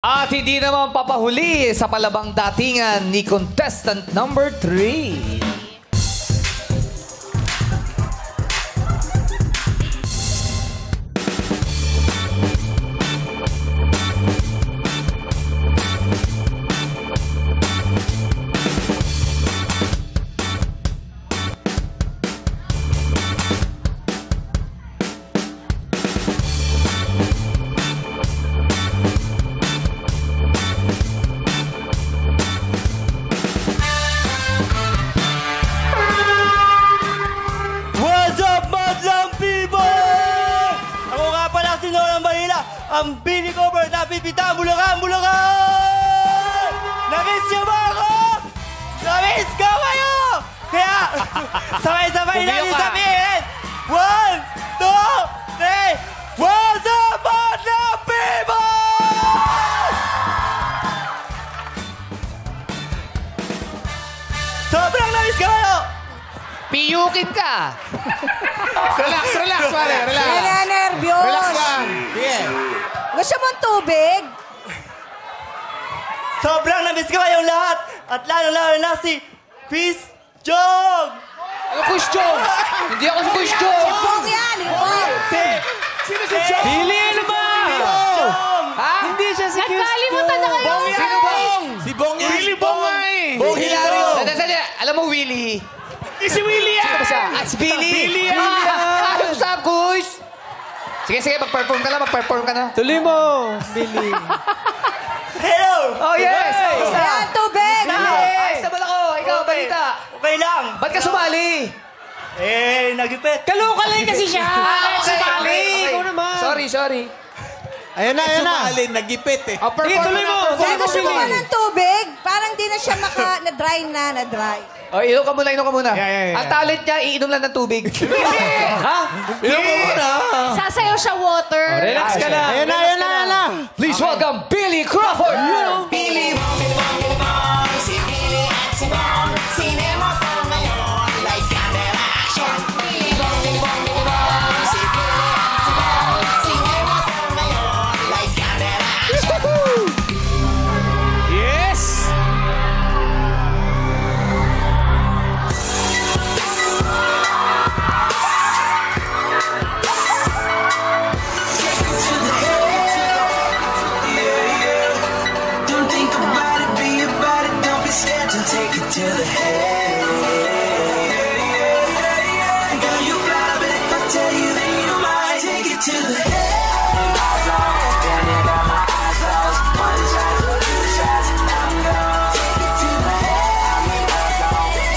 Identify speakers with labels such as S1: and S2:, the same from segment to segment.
S1: At hindi naman papahuli sa palabang datingan ni contestant number 3.
S2: Ang Billy Cover na pipita, Bulacan, Bulacan! Namiss niyo ba ako? Namiss ko kayo! Kaya, sabay-sabay natin sabihin! 1, 2, 3, what's up, Madlang people? Sobrang namiss ko kayo!
S1: Piyukin ka!
S3: Relax, pare. Relax.
S4: Nervyos.
S3: Relax lang. Sige.
S4: Gusto mong tubig?
S2: Sobrang namiss ko kayong lahat! At lalo-lalo na si Chris Jong!
S1: Ano Chris Jong? Hindi ako si Chris Jong!
S4: Bong yan, Bong!
S2: Sino si Jong?
S1: Billy, ano ba?
S2: Jong!
S1: Ha?
S2: Hindi siya si Chris
S4: Nagkalimutan na kayo!
S2: Bong yan!
S1: Sino Bong?
S3: Si Bong yan.
S2: Billy Bong nga eh!
S3: Bong Hilario.
S1: Sandali. Alam mo, Willie?
S2: Si Willie yan!
S1: Sino ba siya? At si Billy?
S2: Billy yan!
S1: Ayos sa Kuys! Sige, mag-perform ka na.
S2: Tuloy mo, Billy. Hello!
S1: Oh, yes!
S4: Yan, tubig!
S1: Ayos naman ako. Ikaw, balita.
S2: Okay lang.
S1: Ba't ka sumali?
S2: Nagipit.
S4: Kalukalay kasi siya!
S1: Okay.
S2: Ikaw naman.
S1: Sorry.
S3: Ayan na. Sumalin, nagipit eh.
S1: Oh, perform
S2: tuloy mo.
S4: Kaya gusto mo ba ng tubig? Parang di na siya na-dry.
S1: Oh, inom ka muna.
S3: Yeah.
S1: Ang talent niya, iinom lang ng tubig. Ha?
S3: Inom mo muna.
S4: Sasayaw siya water.
S1: Relax ka na.
S3: Ayan na.
S1: Please welcome Billy Crawford. Billy. Yes!
S5: Don't think about it, be about it, don't be scared to take it to the head. Girl, you got it, if I tell you then you might take it to the head. Then you got my eyes closed. One shot, two shots, I'm gonna take it to the head.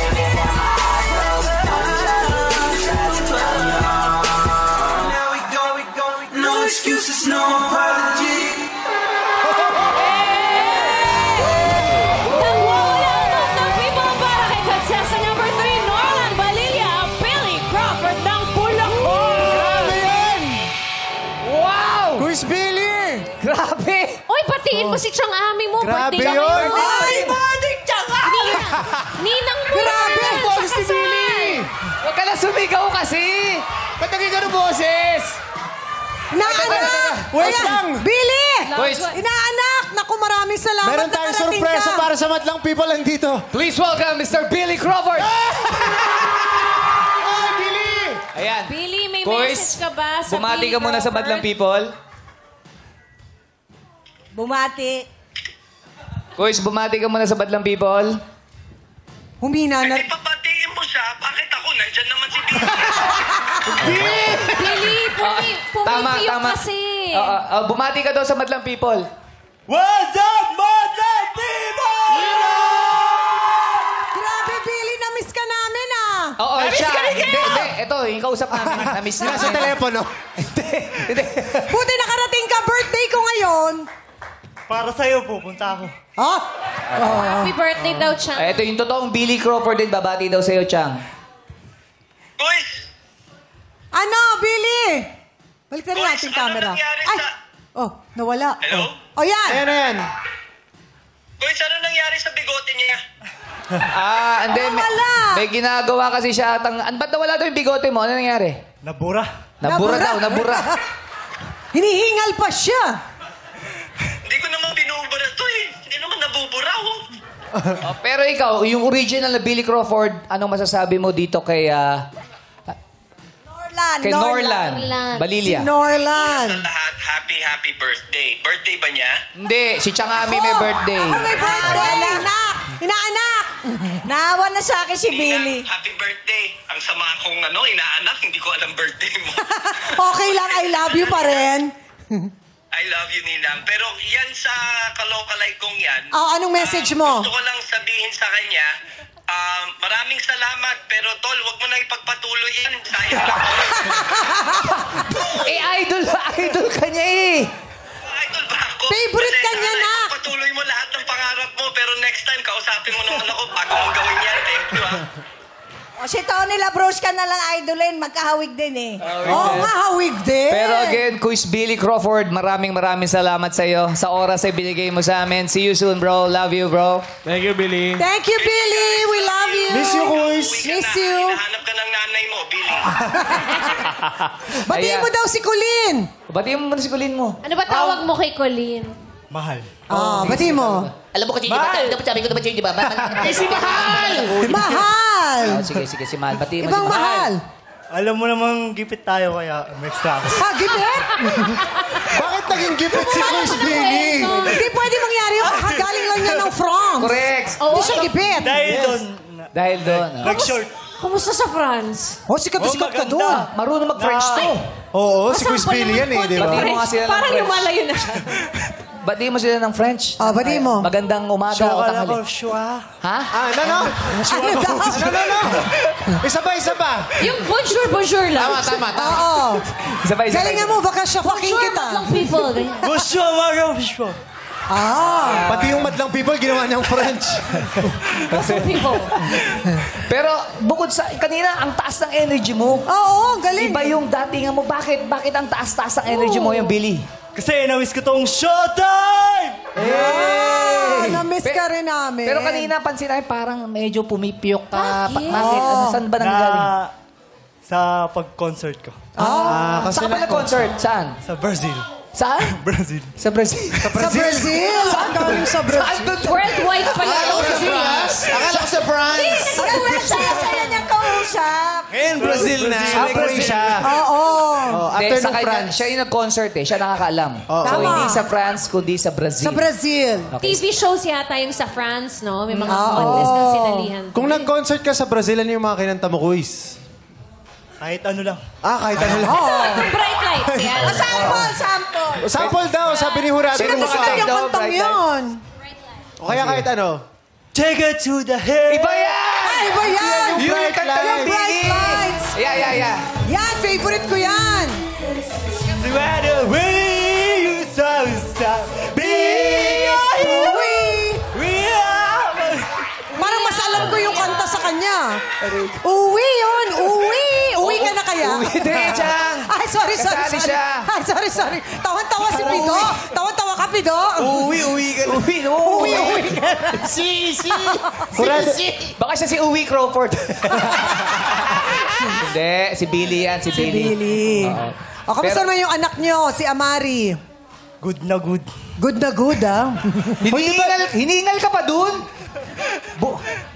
S5: Then you got my eyes closed. One shot, two shots, I'm gone. Now we go. No excuses, no apology.
S1: Grabe!
S6: Oy, batiin mo si Chang Ami mo.
S3: Grabe
S6: Birthday
S3: yun!
S2: Ay, Madik Tsaka!
S6: Ninang mo
S1: Grabe!
S6: yan!
S1: Boses
S6: Sa
S1: ni Billy! Huwag ka na sumigaw kasi! Ba't naging ganun boses?
S3: Wait lang.
S4: Billy!
S1: Boys,
S4: Inaanak! Naku, maraming salamat.
S3: Meron tayong
S4: nakarating
S3: sorpresa
S4: ka.
S3: para sa madlang people nandito.
S1: please welcome Mr. Billy Crawford!
S3: Ay, Billy!
S1: Ayan.
S6: Billy, may
S1: Boys,
S6: message ka ba sa
S1: bumati
S6: Billy
S1: ka muna sa
S6: Crawford?
S1: madlang people.
S4: Bumati.
S1: Boys, bumati ka muna sa madlang people.
S4: Humina na.
S5: Papatiin mo siya, bakit ako? Nandyan naman si
S6: Billy, pumipiyok kasi.
S1: Bumati ka daw sa madlang people.
S2: What's up, Madlang people?
S4: Grabe, Billy, na-miss ka namin ah.
S1: Oo, siya. Hindi. Ito, yung kausap namin. Na-miss na.
S3: Nasa telepono.
S1: Hindi.
S4: Buti nakarating ka, birthday ko ngayon.
S2: Para sa'yo, pupunta ako.
S4: Ha?
S6: Happy birthday daw, Chang.
S1: Ito yung totoong Billy Crawford din. Babati daw sa'yo, Chang.
S5: Boys,
S4: Ano, Billy? Balik na rin
S5: Boys,
S4: natin
S5: ano
S4: camera.
S5: nangyari
S4: Ay!
S5: sa-
S4: Oh, nawala.
S5: Hello?
S4: Oh, yan.
S3: Ayan.
S5: boys, ano nangyari sa bigote niya?
S1: And then,
S4: Wala.
S1: may ginagawa kasi siya atang... Ba't nawala daw yung bigote mo? Ano nangyari?
S2: Nabura.
S1: Nabura daw, nabura.
S4: Hinihingal pa siya.
S5: Hindi ko naman
S1: Pero ikaw, yung original na Billy Crawford, anong masasabi mo dito kay Norlan Balilia?
S4: Si Norlan.
S7: Lahat, happy birthday. Birthday ba niya?
S1: Hindi, si Changami may birthday.
S4: Ako may birthday. Inaanak. Naawa na sa akin si Billy.
S7: Happy birthday. Ang sama kong inaanak, hindi ko alam birthday mo.
S4: Okay lang, I love you pa rin.
S7: I love you, Ninang. Pero yan sa kalokalay kong yan.
S4: Oh, anong message mo?
S7: Gusto ko lang sabihin sa kanya, maraming salamat, pero tol, wag mo na ipagpatuloy yan. Sayang ako.
S1: Idol ka niya eh.
S7: Idol ba ako?
S4: Favorite ka niya, na.
S7: Patuloy mo lahat ng pangarap mo, pero next time, kausapin mo naman ako bago mo gawin yan. Thank you,
S4: O, si Tony Labros ka na lang idolin. Magkahawig din eh. Oo nga, hawig din.
S1: Pero again, Quiz Billy Crawford, maraming salamat sa iyo sa oras ay binigay mo sa amin. See you soon, bro. Love you, bro.
S3: Thank you, Billy.
S4: Thank you, Billy. We love you.
S3: Miss you, Kuis.
S4: Miss you.
S7: Hinahanap ka ng nanay mo, Billy.
S4: Batiin
S1: Ayan.
S4: mo daw si Colleen.
S1: Batiin mo muna si Colleen mo.
S6: Ano ba tawag mo kay Colleen?
S2: Mahal.
S4: Batiin mo.
S1: Alam mo kasi, di ba? Dapat sabi ko naman sa'yo, di ba? Si Mahal!
S4: Mahal.
S1: Sige, si Mahal. Batiin mo
S4: Ibang
S1: si
S4: mahal.
S2: Alam mo namang gipit tayo kaya next ako.
S4: Gipit?
S3: Bakit naging gipit si Kuis Billy?
S4: Hindi pwede mangyari yung kakagaling lang niya ng France.
S1: Correct.
S4: Hindi siya gipit.
S2: Dahil doon,
S1: Nag-short.
S6: Kumusta sa France?
S4: Sikat na sikat ka
S2: maganda.
S4: doon.
S1: Marunong mag-French to.
S3: Oo, si Kuis Billy yan eh, di ba?
S1: Batiin mo nga sila ng
S6: Parang
S1: French.
S6: lumalayo na siya.
S1: Batiin mo sila ng French.
S4: batiin mo.
S1: Magandang umaga o tanghali.
S2: Shua.
S1: Ha?
S3: Ano? Isa pa.
S6: Yung bonjour lang.
S3: Tama.
S4: Oo.
S1: Isa pa.
S4: Galingan mo, baka siya fucking
S6: Bonjour,
S4: kita.
S6: madlang people. Ganyan.
S2: Bonjour, Mario. Bonjour.
S3: Pati yung madlang people, ginawa niyang French.
S6: Madlang people.
S1: Pero bukod sa, kanina, ang taas ng energy mo.
S4: Oo, galing.
S1: Iba yung datingan mo. Bakit ang taas-taas ng energy mo yung Billy?
S2: Kasi na-miss ko tong showtime!
S4: Na-miss ka rin namin.
S1: Pero kanina, pansin namin, parang medyo pumipiyok ka.
S6: Bakit?
S1: Bakit? Saan ba nanggagaling?
S2: Sa pag-concert ko.
S1: Saan ka nag-concert? Saan?
S2: Sa Brazil.
S1: Saan?
S2: Brazil.
S1: Sa Brazil.
S4: Sa Brazil. Saan galing sa Brazil?
S6: Worldwide pala.
S3: Akala ko sa France.
S4: Saya niya kausap.
S3: Ngayon, Brazil na. Croatia.
S4: Oo.
S3: After
S1: Sa
S3: ng
S1: kanya,
S3: France.
S1: siya yung nag-concert eh. Siya nakakaalam. So,
S4: Tama.
S1: hindi sa France, kundi sa Brazil.
S4: Sa Brazil.
S6: TV shows yata yung sa France, no? May mga contest na sinalihan.
S3: Kung nag-concert ka sa Brazil, ano yung mga kinanta mo, Kuis?
S2: Kahit ano lang.
S3: Kahit ano lang.
S6: Bright lights, yan.
S4: Sample.
S3: Sample daw, sabi ni Hurado.
S1: Sino
S3: Ano
S1: ba
S3: ka?
S1: kanta?
S4: Yung kantang
S1: Bright
S4: yun.
S3: O kaya kahit ano.
S2: Take it to the head!
S1: Iba yan!
S4: Ay, ba yan?
S3: Yung bright
S1: kanta ng
S3: lights.
S4: Bright
S1: Billy.
S4: lights.
S1: Yeah.
S4: Yan, favorite ko yan.
S2: Right away, you so be we are...
S4: Parang mas alam ko yung kanta sa kanya. Uwi yun. Uwi ka na kaya?
S1: Uwi din, Chang.
S4: Ay, sorry.
S1: Kasali siya.
S4: Ay, sorry. Tawan-tawa si Pido. Tawan-tawa ka, Pido.
S3: Uwi ka na.
S4: Uwi ka na.
S3: Hurado.
S1: Baka siya si Uwi Crawford. Hindi, si Billy yan. Si Billy.
S4: O, kamusta naman yung anak nyo, si Amari?
S2: Good na good.
S4: Good na good, ah.
S1: Hiningal ka pa dun?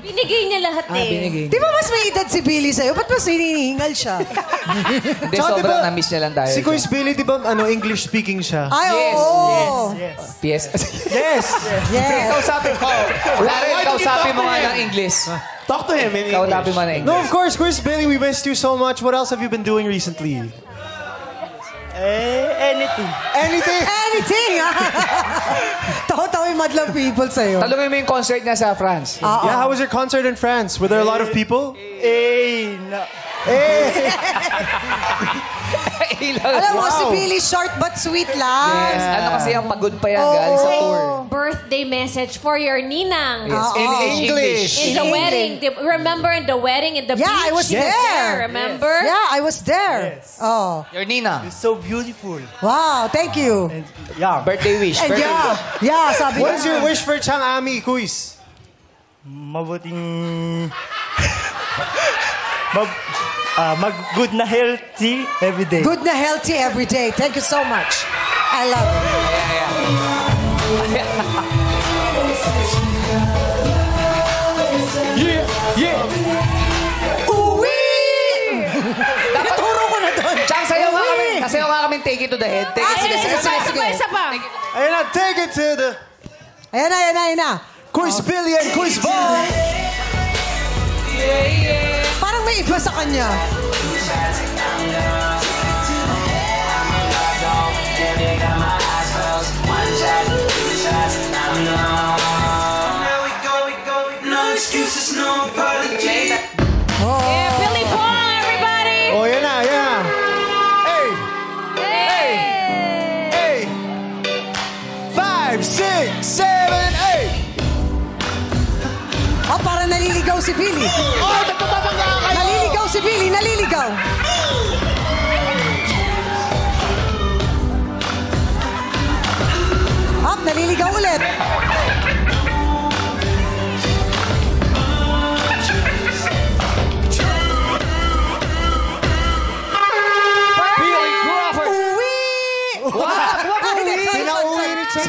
S6: Binigay niya lahat eh.
S4: Di ba mas may edad si Billy sa'yo? Ba't mas hinihingal siya?
S1: Hindi,
S3: Tsaka
S1: sobrang
S3: diba,
S1: na-miss niya lang tayo.
S3: Si Kuis Billy, di ba, English speaking siya?
S4: Ay,
S1: Yes.
S4: oo.
S1: Yes.
S3: Yes.
S4: Yes.
S1: Kausapin ko. Wala rin, kausapin mo nga ng English.
S3: Talk to him in
S1: Kausapin
S3: English.
S1: mo ng English.
S3: No, of course, Kuis Billy, we missed you so much. What else have you been doing recently?
S2: Anything.
S3: Anything.
S4: Anything, ah. Tawa-tawa yung madlang people sa'yo.
S1: Talungin mo yung concert niya sa France.
S3: Yeah, how was your concert in France? Were there a lot of people?
S4: Alam mo, si Billy short but sweet lang.
S1: Yes. Ano kasi ang pagod pa yan galing sa tour.
S6: Birthday message for your ninang.
S1: Yes. In English.
S6: In the wedding. Remember in the wedding in the
S4: Yeah,
S6: beach?
S4: I was there.
S6: Remember?
S4: Yeah, I was there.
S2: Yes.
S4: Oh.
S1: Your Nina.
S2: So beautiful.
S4: Wow, thank you.
S2: And yeah,
S1: Birthday wish.
S4: And yeah, sabi
S3: What is
S4: niya.
S3: your wish for Chang Ami, Kuis?
S2: mabuting... mag-good na healthy every day.
S4: Good na healthy every day. Thank you so much. I love it. Uwi! Naturo ko na doon.
S1: Chang, sayo nga kami. Sayo nga kami, take it to the head. Take it to the head.
S6: Isa pa.
S3: Ayun na, take it to the...
S4: Ayan na.
S3: Quiz Billy and Quiz Ball!
S4: Parang may iba sa kanya.
S5: No excuses, no apology.
S6: Yeah, Billy Paul, everybody!
S3: Oh, yan na. Hey! Hey! 5, 6, 7, 8!
S4: Oh, parang naliligaw si Billy.
S3: Oh, nagpapabangga kayo!
S4: Naliligaw si Billy, naliligaw. Up, naliligaw ulit.
S1: Billy Crawford.
S4: Uwi!
S3: Pinauwi ni Che.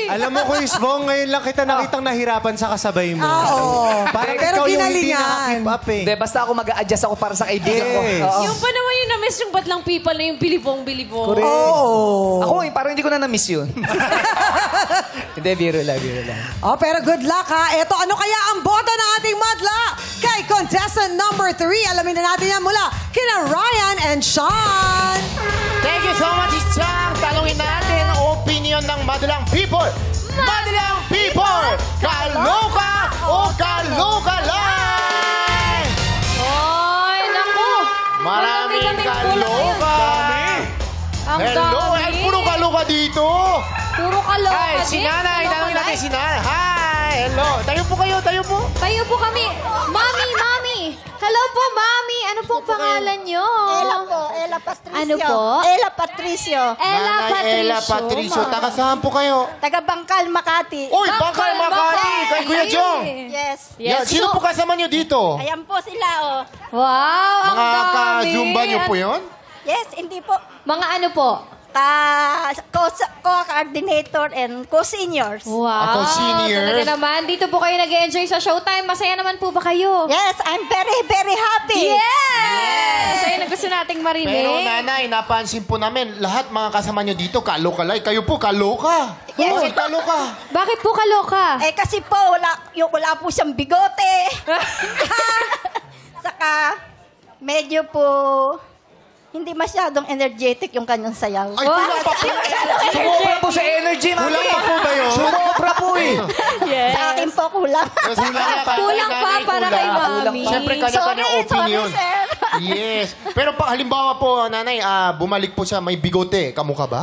S3: Alam mo, Quiz Bong, ngayon lang kita nakitang nahirapan sa kasabay mo.
S4: Oo.
S3: Parang
S4: Pero
S3: ikaw yung hindi
S4: ginalingan.
S3: nakakip up eh.
S1: Hindi, basta ako mag-a-adjust ako para sa kaibigan ko.
S3: Yes.
S1: Oo.
S6: Yung pa naman yung na-miss yung ba't lang people na yung bilibong.
S4: Oo.
S1: Ako, parang hindi ko na na-miss yun. Hindi, biro lang.
S4: Oh, pero good luck ha. Eto, ano kaya ang boto ng ating madla? Kay contestant number 3. Alamin na natin yan mula kina Ryan and Sean.
S8: Thank you so much, Chang. Talungin natin ang opinion ng Madalang People. Madalang People! Kaloka o kaloka lang!
S6: Ay, naku!
S8: Maraming
S6: Magandang
S8: kaloka!
S6: Ang
S8: Hello!
S6: dami.
S8: Ay, puro kaloka dito!
S6: Puro kaloka
S8: Hi,
S6: din.
S8: si Nanay.
S6: Kaloka
S8: Tanongin natin
S6: live.
S8: si Nanay. Hi! Hello! Tayo po kayo, tayo po.
S6: Tayo po kami. Mami. Hello po, Mami. Ano pong pangalan nyo?
S9: Ella Patricio.
S6: Ano po?
S9: Ella Patricio.
S8: Nanay Ella Patricio. Taga saan po kayo?
S9: Taga Bangkal, Makati.
S8: Uy, Bangkal, Makati! Kay Kuya Jong!
S9: Yes.
S8: Yan, sino po kasama nyo dito?
S9: Ayan po sila, oh.
S6: Wow, ang
S8: Mga
S6: dami.
S8: ka-zumba nyo po yun?
S9: Yes, hindi po.
S6: Mga ano po?
S9: Co-coordinator and co-seniors.
S6: Wow.
S8: Ako, seniors.
S6: Talaga naman. Dito po kayo nag-enjoy sa showtime. Masaya naman po ba kayo?
S9: Yes, I'm very, very happy.
S6: Yes! Masaya na gusto nating marinig.
S8: Pero nanay, napansin po namin, lahat mga kasama nyo dito, kalokalay. Kayo po, kaloka.
S9: Yes.
S8: Bakit kaloka?
S6: Bakit po kaloka?
S9: Eh kasi po, wala po siyang bigote. Saka, medyo po, hindi masyadong energetic yung kanyang sayaw.
S8: Ay, kulang pa po.
S1: Sumobra po sa energy, mami.
S8: Kulang pa po ba yun?
S1: Sumobra po eh.
S9: Sa akin po kulang.
S6: Kulang pa para kay Mami.
S8: Siyempre, kanya-kanya opinion.
S9: sir.
S8: Yes. Pero halimbawa po, nanay, bumalik po siya, may bigote. Kamukha ba?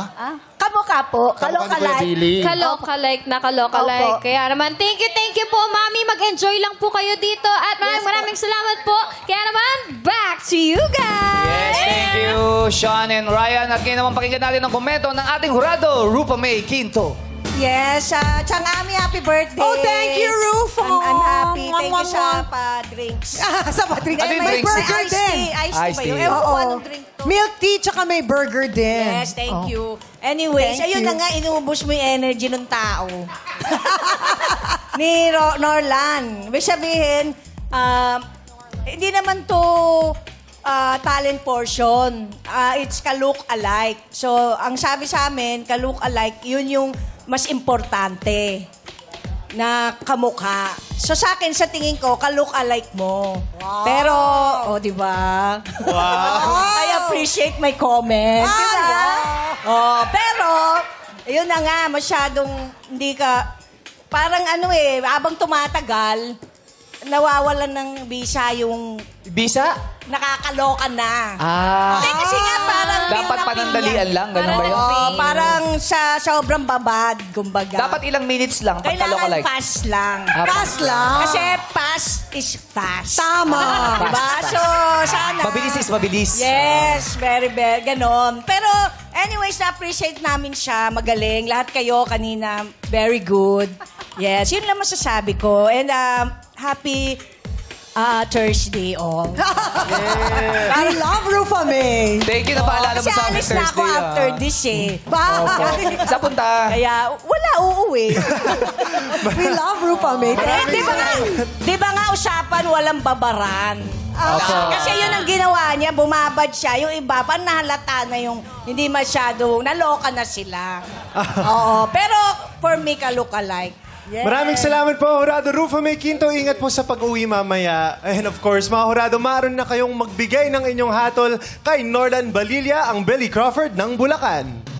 S9: Kamukha po.
S8: Kamukha ni Kuya
S9: Kaloka-like.
S8: Billy.
S6: Kaloka-like na kaloka-like.
S9: Opo.
S6: Kaya naman, thank you po, Mami. Mag-enjoy lang po kayo dito. At maraming salamat po. Kaya naman, back to you guys.
S1: Yes, thank you, Sean and Ryan. At ngayon naman pakinggan natin ang komento ng ating hurado, Rupa May Quinto.
S10: Yes, Chang Ami, happy birthday.
S4: Oh, thank you, Rufo.
S10: I'm happy. Thank
S4: Mwah,
S10: you sa
S4: mwah.
S10: pa-drinks.
S4: Sa pa-drink.
S1: Ano yung
S4: May
S1: drinks?
S4: burger
S10: Iced
S4: din.
S10: tea. Iced tea
S1: Iced
S10: ba
S1: tea.
S10: yun? Ewan ko
S4: Oo.
S10: anong drink to.
S4: Milk tea, tsaka may burger din.
S10: Yes, thank you. Anyways,
S4: Thank
S10: ayun
S4: you.
S10: na nga, inuubos mo yung energy ng tao. Ni Norlan. Ibig sabihin, hindi naman to talent portion. It's ka-look alike. So, ang sabi sa amin, ka-look alike, yun yung mas importante na kamukha. So, sa akin, sa tingin ko, ka-look alike mo. Pero, di ba? I appreciate my comment. Di ba? Pero, yun na nga, masyadong hindi ka, parang habang tumatagal, nawawalan ng bisa yung
S1: Bisa?
S10: nakakaloka na.
S1: Ah.
S10: Hindi, kasi nga parang...
S1: Dapat panandalian lang, ganun ba yun?
S10: Parang sa sobrang babad, kumbaga.
S1: Dapat ilang minutes lang, pag
S10: Kailangan
S1: kaloka-like.
S10: fast lang.
S1: Ah,
S4: Fast lang.
S10: Kasi fast is fast.
S4: Tama.
S10: Diba? So, sana...
S1: Mabilis is mabilis.
S10: Yes, very, very, ganon. Pero, anyways, na-appreciate namin siya. Magaling. Lahat kayo kanina, very good. Yes, yun lang masasabi ko. And happy Thursday off.
S4: I love Rufa May.
S1: Thank you na paalala mo
S10: Kasi
S1: sa amin
S10: alis na ako
S1: Thursday.
S10: after this eh.
S1: Sa punta.
S10: Kaya wala uuwi.
S4: We love Rufa May.
S10: Di ba nga usapan walang babaran? Kasi yun ang ginawa niya, bumabad siya. Yung iba, pa nahalata na yung hindi masyado, naloka na sila. Oo. Pero for me, ka-look-alike.
S4: Yes.
S3: Maraming salamat po, Hurado Rufa May Quinto. Ingat po sa pag-uwi mamaya. And of course, mga Hurado, maaron na kayong magbigay ng inyong hatol kay Nordan Balilla, ang Billy Crawford ng Bulacan.